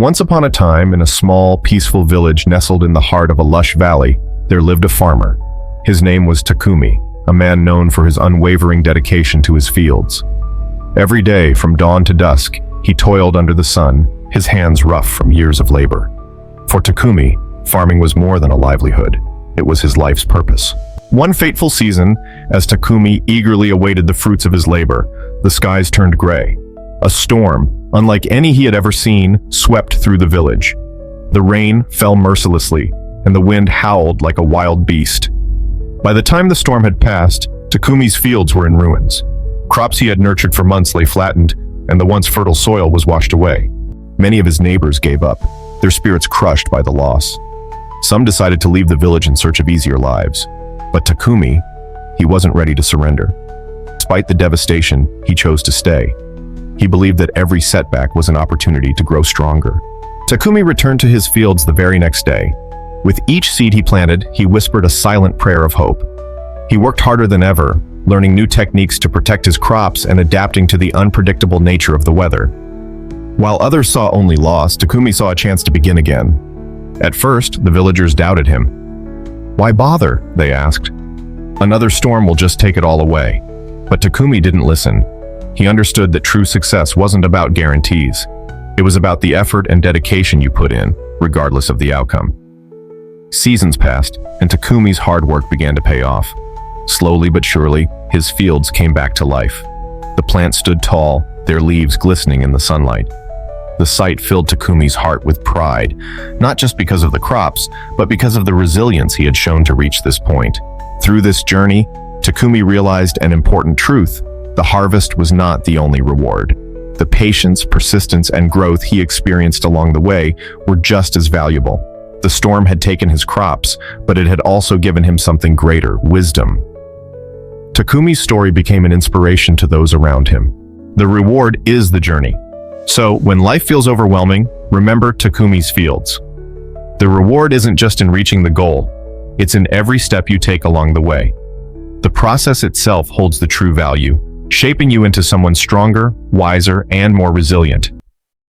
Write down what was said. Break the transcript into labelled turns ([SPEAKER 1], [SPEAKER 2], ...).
[SPEAKER 1] Once upon a time, in a small, peaceful village nestled in the heart of a lush valley, there lived a farmer. His name was Takumi, a man known for his unwavering dedication to his fields. Every day, from dawn to dusk, he toiled under the sun, his hands rough from years of labor. For Takumi, farming was more than a livelihood. It was his life's purpose. One fateful season, as Takumi eagerly awaited the fruits of his labor, the skies turned gray. A storm, unlike any he had ever seen, swept through the village. The rain fell mercilessly, and the wind howled like a wild beast. By the time the storm had passed, Takumi's fields were in ruins. Crops he had nurtured for months lay flattened, and the once fertile soil was washed away. Many of his neighbors gave up, their spirits crushed by the loss. Some decided to leave the village in search of easier lives. But Takumi, he wasn't ready to surrender. Despite the devastation, he chose to stay. He believed that every setback was an opportunity to grow stronger. Takumi returned to his fields the very next day. With each seed he planted, he whispered a silent prayer of hope. He worked harder than ever, learning new techniques to protect his crops and adapting to the unpredictable nature of the weather. While others saw only loss, Takumi saw a chance to begin again. At first, the villagers doubted him. "Why bother?" they asked. "Another storm will just take it all away." But Takumi didn't listen. He understood that true success wasn't about guarantees. It was about the effort and dedication you put in, regardless of the outcome. Seasons passed, and Takumi's hard work began to pay off. Slowly but surely, his fields came back to life. The plants stood tall, their leaves glistening in the sunlight. The sight filled Takumi's heart with pride, not just because of the crops, but because of the resilience he had shown to reach this point. Through this journey, Takumi realized an important truth: the harvest was not the only reward. The patience, persistence, and growth he experienced along the way were just as valuable. The storm had taken his crops, but it had also given him something greater: wisdom. Takumi's story became an inspiration to those around him. The reward is the journey. So, when life feels overwhelming, remember Takumi's fields. The reward isn't just in reaching the goal, it's in every step you take along the way. The process itself holds the true value, shaping you into someone stronger, wiser, and more resilient.